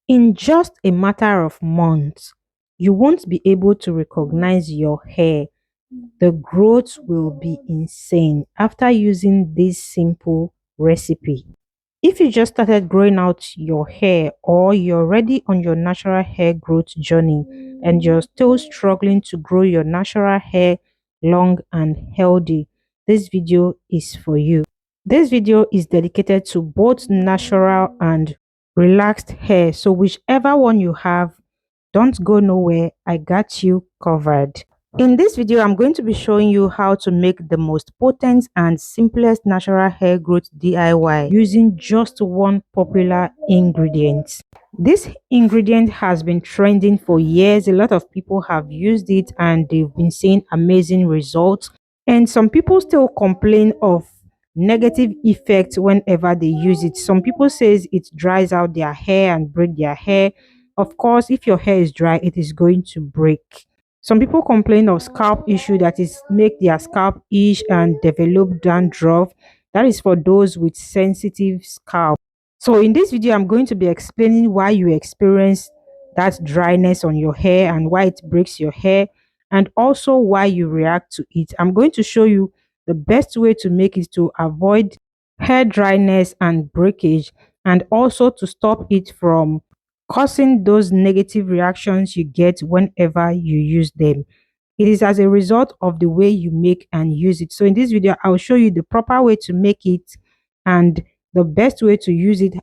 In just a matter of months, you won't be able to recognize your hair. The growth will be insane after using this simple recipe. If you just started growing out your hair or you're already on your natural hair growth journey and you're still struggling to grow your natural hair long and healthy, this video is for you. This video is dedicated to both natural and relaxed hair. So whichever one you have, don't go nowhere. I got you covered. In this video, I'm going to be showing you how to make the most potent and simplest natural hair growth DIY using just one popular ingredient. This ingredient has been trending for years. A lot of people have used it and they've been seeing amazing results. And some people still complain of negative effects whenever they use it. Some people says it dries out their hair and break their hair. Of course, if your hair is dry, it is going to break. Some people complain of scalp issue, that is make their scalp itch and develop dandruff. That is for those with sensitive scalp. So in this video, I'm going to be explaining why you experience that dryness on your hair and why it breaks your hair, and also why you react to it. I'm going to show you the best way to make it to avoid hair dryness and breakage, and also to stop it from causing those negative reactions you get whenever you use them. It is as a result of the way you make and use it. So in this video, I'll show you the proper way to make it and the best way to use it,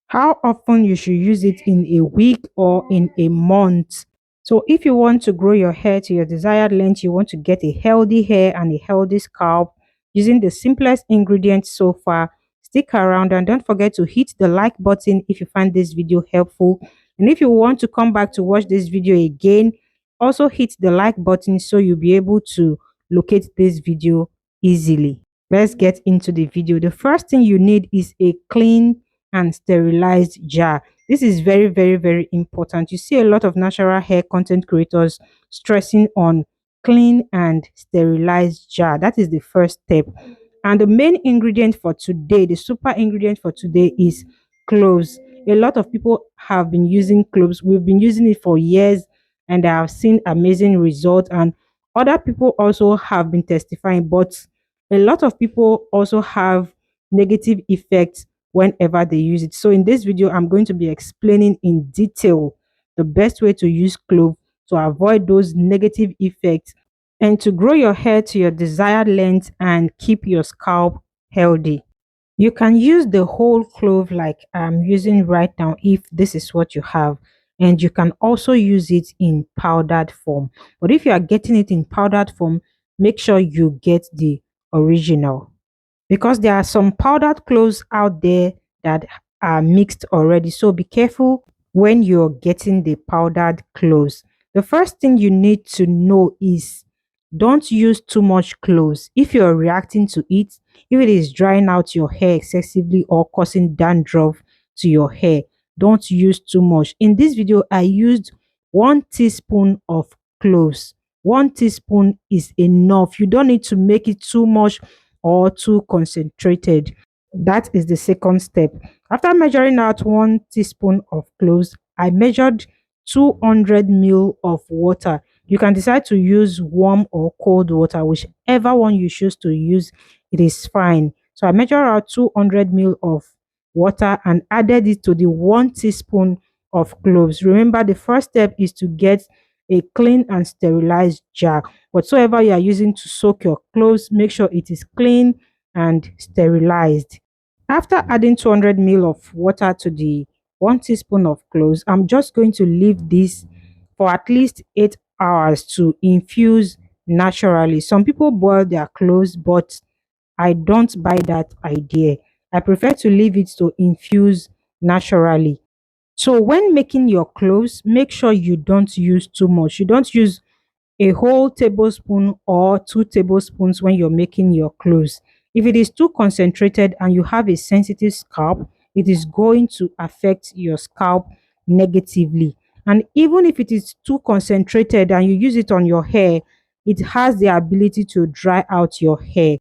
how often you should use it in a week or in a month. So if you want to grow your hair to your desired length, you want to get a healthy hair and a healthy scalp using the simplest ingredients so far, stick around and don't forget to hit the like button if you find this video helpful. And if you want to come back to watch this video again, also hit the like button so you'll be able to locate this video easily. Let's get into the video. The first thing you need is a clean and sterilized jar. This is very, very, very important. You see a lot of natural hair content creators stressing on clean and sterilized jar. That is the first step. And the main ingredient for today, the super ingredient for today, is cloves. A lot of people have been using cloves. We've been using it for years and I have seen amazing results. And other people also have been testifying, but a lot of people also have negative effects whenever they use it. So in this video, I'm going to be explaining in detail the best way to use clove to avoid those negative effects and to grow your hair to your desired length and keep your scalp healthy. You can use the whole clove like I'm using right now if this is what you have, and you can also use it in powdered form. But if you are getting it in powdered form, make sure you get the original, because there are some powdered cloves out there that are mixed already. So be careful when you're getting the powdered cloves. The first thing you need to know is don't use too much cloves. If you're reacting to it, if it is drying out your hair excessively or causing dandruff to your hair, don't use too much. In this video, I used 1 teaspoon of cloves. 1 teaspoon is enough. You don't need to make it too much or too concentrated. That is the second step. After measuring out 1 teaspoon of cloves, I measured 200 ml of water. You can decide to use warm or cold water, whichever one you choose to use, it is fine. So I measured out 200 ml of water and added it to the 1 teaspoon of cloves. Remember, the first step is to get a clean and sterilized jar. Whatsoever you are using to soak your cloves, make sure it is clean and sterilized. After adding 200 ml of water to the 1 teaspoon of cloves, I'm just going to leave this for at least 8 hours to infuse naturally. Some people boil their cloves, but I don't buy that idea. I prefer to leave it to infuse naturally. So when making your cloves, make sure you don't use too much. You don't use a whole tablespoon or 2 tablespoons when you're making your cloves. If it is too concentrated and you have a sensitive scalp, it is going to affect your scalp negatively. And even if it is too concentrated and you use it on your hair, it has the ability to dry out your hair.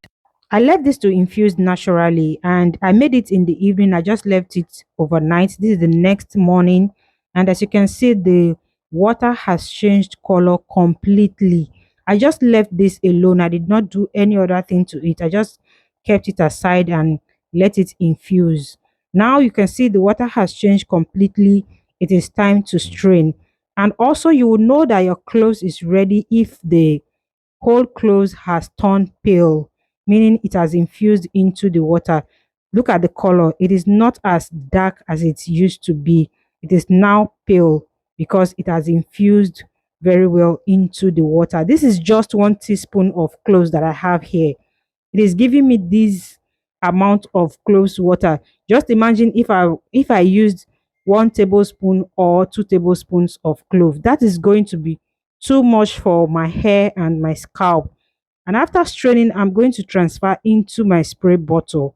I left this to infuse naturally and I made it in the evening. I just left it overnight. This is the next morning And as you can see, the water has changed color completely. I just left this alone. I did not do any other thing to it. I just kept it aside and let it infuse. Now you can see the water has changed completely. It is time to strain. And also you will know that your cloves is ready if the whole cloves has turned pale, meaning it has infused into the water. Look at the color. It is not as dark as it used to be. It is now pale because it has infused very well into the water. This is just 1 teaspoon of cloves that I have here. It is giving me this amount of cloves water. Just imagine if I used 1 tablespoon or 2 tablespoons of clove. That is going to be too much for my hair and my scalp. And after straining, I'm going to transfer into my spray bottle.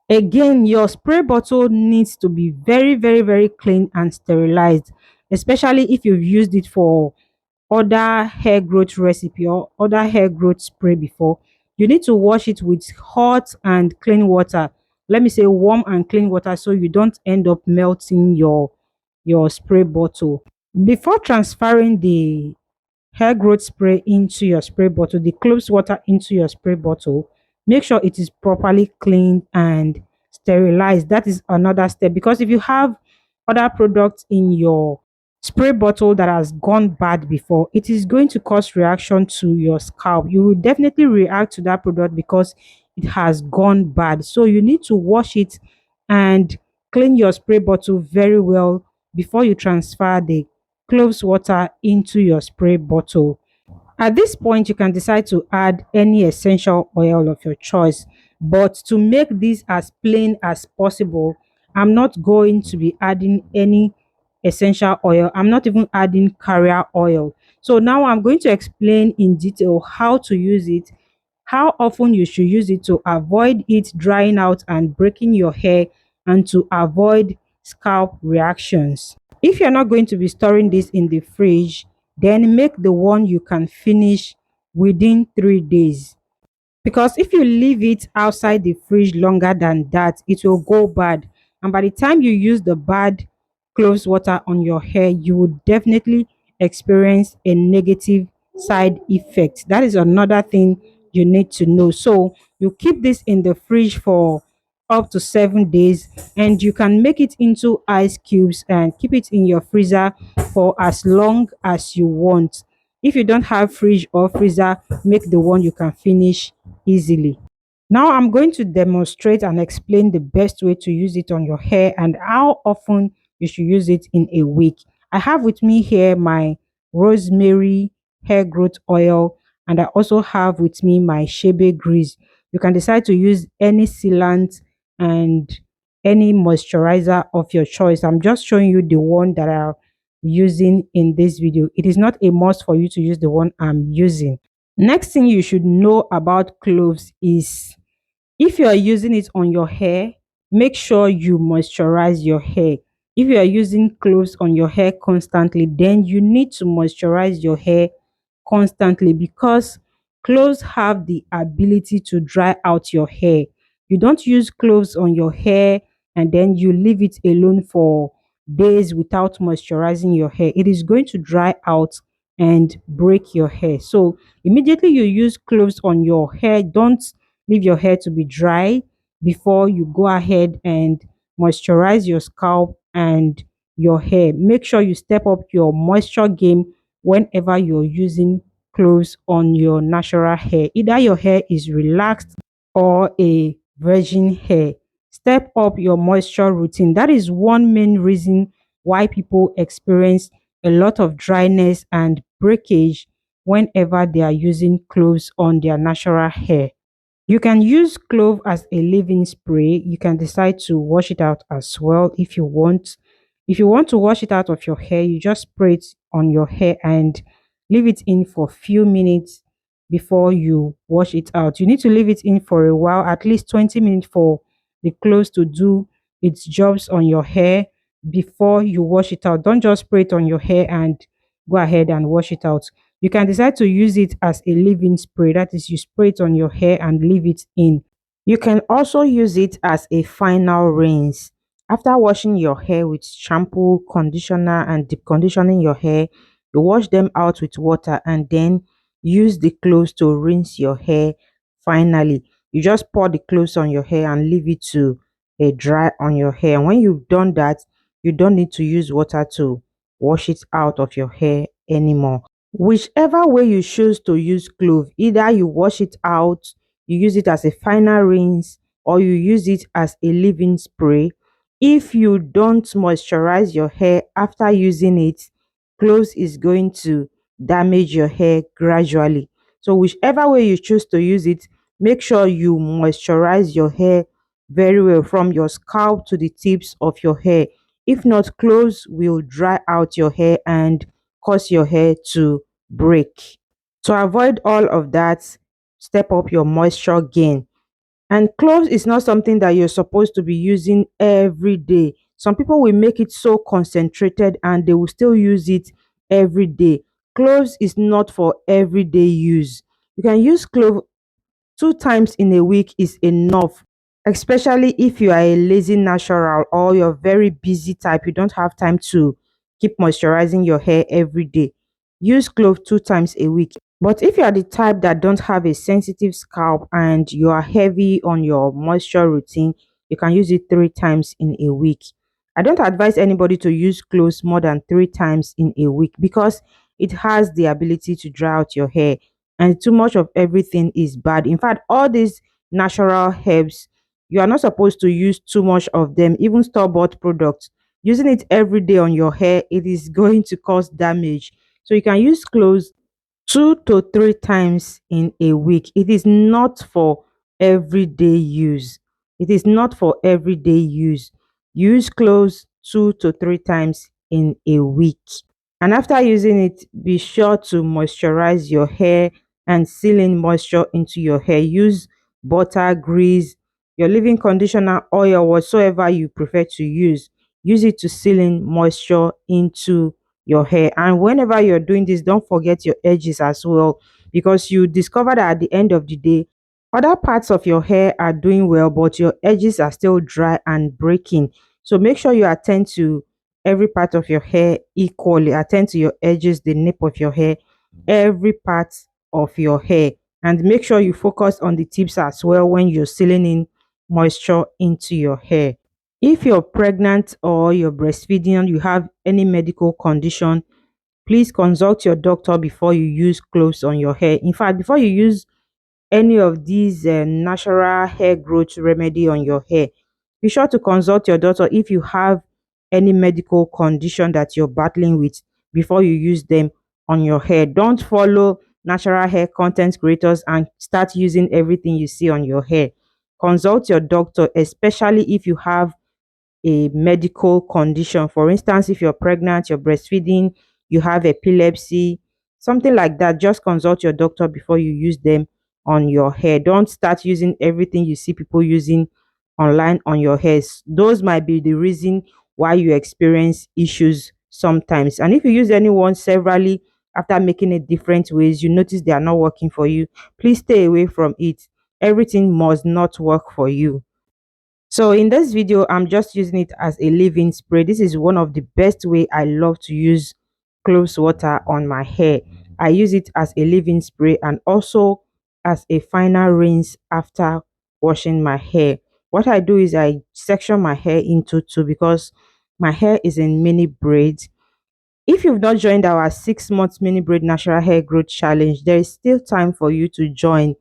Again, your spray bottle needs to be very, very, very clean and sterilized, especially if you've used it for other hair growth recipe or other hair growth spray before. You need to wash it with hot and clean water. Let me say warm and clean water so you don't end up melting your spray bottle. Before transferring the hair growth spray into your spray bottle, the cloves water into your spray bottle, make sure it is properly cleaned and sterilized. That is another step, because if you have other products in your spray bottle that has gone bad before, it is going to cause reaction to your scalp. You will definitely react to that product because it has gone bad. So you need to wash it and clean your spray bottle very well before you transfer the cloves water into your spray bottle. At this point, you can decide to add any essential oil of your choice. But to make this as plain as possible, I'm not going to be adding any essential oil. I'm not even adding carrier oil. So now I'm going to explain in detail how to use it, how often you should use it to avoid it drying out and breaking your hair, and to avoid scalp reactions. If you're not going to be storing this in the fridge, then make the one you can finish within 3 days. Because if you leave it outside the fridge longer than that, it will go bad. And by the time you use the bad clothes water on your hair, you will definitely experience a negative side effect. That is another thing you need to know. So you keep this in the fridge for up to 7 days, and you can make it into ice cubes and keep it in your freezer for as long as you want. If you don't have fridge or freezer, make the one you can finish easily. Now I'm going to demonstrate and explain the best way to use it on your hair and how often you should use it in a week. I have with me here my rosemary hair growth oil, and I also have with me my Chebe grease. You can decide to use any sealant and any moisturizer of your choice. I'm just showing you the one that I'm using in this video. It is not a must for you to use the one I'm using. Next thing you should know about cloves is, if you are using it on your hair, make sure you moisturize your hair. If you are using cloves on your hair constantly, then you need to moisturize your hair constantly, because cloves have the ability to dry out your hair. You don't use cloves on your hair and then you leave it alone for days without moisturizing your hair. It is going to dry out and break your hair. So immediately you use cloves on your hair, don't leave your hair to be dry before you go ahead and moisturize your scalp and your hair. Make sure you step up your moisture game whenever you're using cloves on your natural hair. Either your hair is relaxed or a virgin hair. Step up your moisture routine. That is one main reason why people experience a lot of dryness and breakage whenever they are using cloves on their natural hair. You can use clove as a leave-in spray. You can decide to wash it out as well if you want. If you want to wash it out of your hair, you just spray it on your hair and leave it in for a few minutes before you wash it out. You need to leave it in for a while, at least 20 minutes, for the clothes to do its jobs on your hair before you wash it out. Don't just spray it on your hair and go ahead and wash it out. You can decide to use it as a leave-in spray. That is, you spray it on your hair and leave it in. You can also use it as a final rinse. After washing your hair with shampoo, conditioner, and deep conditioning your hair, you wash them out with water and then use the cloves to rinse your hair. Finally, you just pour the cloves on your hair and leave it to dry on your hair. And when you've done that, you don't need to use water to wash it out of your hair anymore. Whichever way you choose to use clove, either you wash it out, you use it as a final rinse, or you use it as a leave-in spray. If you don't moisturize your hair after using it, cloves is going to damage your hair gradually. So whichever way you choose to use it, make sure you moisturize your hair very well from your scalp to the tips of your hair. If not, cloves will dry out your hair and cause your hair to break. To avoid all of that, step up your moisture gain. And cloves is not something that you're supposed to be using every day. Some people will make it so concentrated and they will still use it every day. Cloves is not for everyday use. You can use clove 2 times in a week is enough, especially if you are a lazy natural or you're very busy type. You don't have time to keep moisturizing your hair every day. Use clove 2 times a week. But if you are the type that don't have a sensitive scalp and you are heavy on your moisture routine, you can use it 3 times in a week. I don't advise anybody to use cloves more than 3 times in a week because it has the ability to dry out your hair, and too much of everything is bad. In fact, all these natural herbs, you are not supposed to use too much of them, even store-bought products. Using it every day on your hair, it is going to cause damage. So you can use cloves 2 to 3 times in a week. It is not for everyday use. It is not for everyday use. Use cloves 2 to 3 times in a week. And after using it, be sure to moisturize your hair and seal in moisture into your hair. Use butter, grease, your leave-in conditioner, oil, whatsoever you prefer to use. Use it to seal in moisture into your hair. And whenever you're doing this, don't forget your edges as well, because you discover that at the end of the day, other parts of your hair are doing well, but your edges are still dry and breaking. So make sure you attend to every part of your hair equally. Attend to your edges, the nape of your hair, every part of your hair, and make sure you focus on the tips as well when you're sealing in moisture into your hair. If you're pregnant or you're breastfeeding, you have any medical condition, please consult your doctor before you use cloves on your hair. In fact, before you use any of these natural hair growth remedy on your hair, be sure to consult your doctor if you have any medical condition that you're battling with before you use them on your hair. Don't follow natural hair content creators and start using everything you see on your hair. Consult your doctor, especially if you have a medical condition. For instance, if you're pregnant, you're breastfeeding, you have epilepsy, something like that, just consult your doctor before you use them on your hair. Don't start using everything you see people using online on your hairs. Those might be the reason why you experience issues sometimes. And if you use anyone severally after making it different ways, you notice they are not working for you, please stay away from it. Everything must not work for you. So in this video, I'm just using it as a leave-in spray. This is one of the best way I love to use cloves water on my hair. I use it as a leave-in spray and also as a final rinse after washing my hair. What I do is I section my hair into two because my hair is in mini braids. If you've not joined our 6 months mini braid natural hair growth challenge, there is still time for you to join.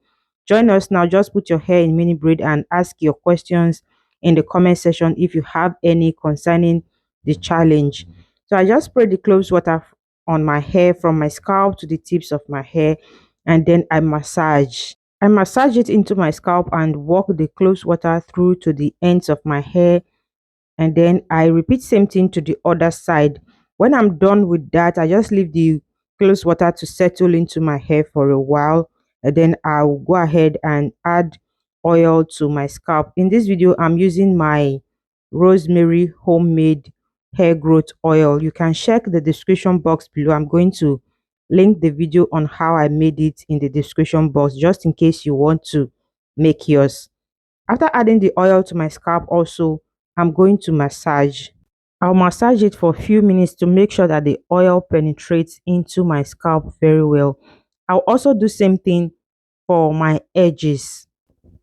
Join us now. Just put your hair in mini braid and ask your questions in the comment section if you have any concerning the challenge. So I just spray the cloves water on my hair from my scalp to the tips of my hair, and then I massage. I massage it into my scalp and walk the cloves water through to the ends of my hair, and then I repeat same thing to the other side. When I'm done with that, I just leave the close water to settle into my hair for a while, and then I'll go ahead and add oil to my scalp. In this video, I'm using my rosemary homemade hair growth oil. You can check the description box below. I'm going to link the video on how I made it in the description box, just in case you want to make yours. After adding the oil to my scalp, also I'm going to massage. I'll massage it for a few minutes to make sure that the oil penetrates into my scalp very well. I'll also do same thing for my edges.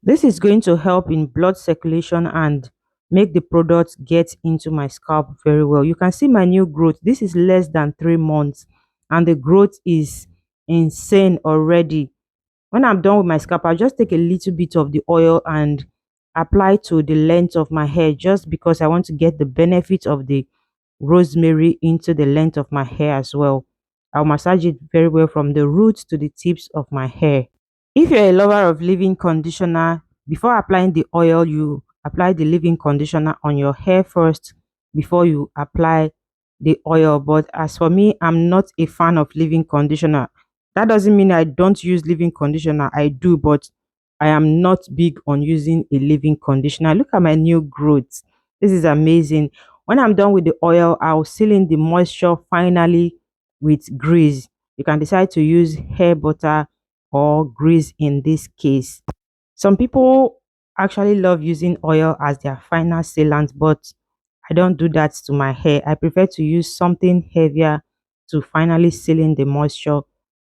This is going to help in blood circulation and make the product get into my scalp very well. You can see my new growth. This is less than 3 months and the growth is insane already. When I'm done with my scalp, I'll just take a little bit of the oil and apply to the length of my hair, just because I want to get the benefit of the rosemary into the length of my hair as well. I'll massage it very well from the roots to the tips of my hair. If you're a lover of leave-in conditioner, before applying the oil, you apply the leave-in conditioner on your hair first before you apply the oil. But as for me, I'm not a fan of leave-in conditioner. That doesn't mean I don't use leave-in conditioner. I do, but I am not big on using a leave-in conditioner. Look at my new growth. This is amazing. When I'm done with the oil, I'll seal in the moisture finally with grease. You can decide to use hair butter or grease in this case. Some people actually love using oil as their final sealant, but I don't do that to my hair. I prefer to use something heavier to finally seal in the moisture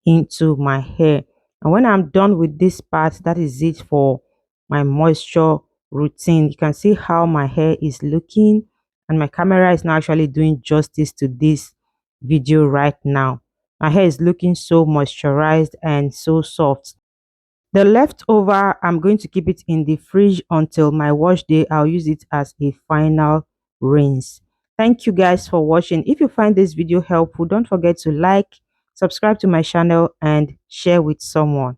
into my hair. And when I'm done with this part, that is it for my moisture routine. You can see how my hair is looking, and my camera is not actually doing justice to this video right now. My hair is looking so moisturized and so soft. The leftover, I'm going to keep it in the fridge until my wash day. I'll use it as a final rinse. Thank you guys for watching. If you find this video helpful, don't forget to like, subscribe to my channel and share with someone.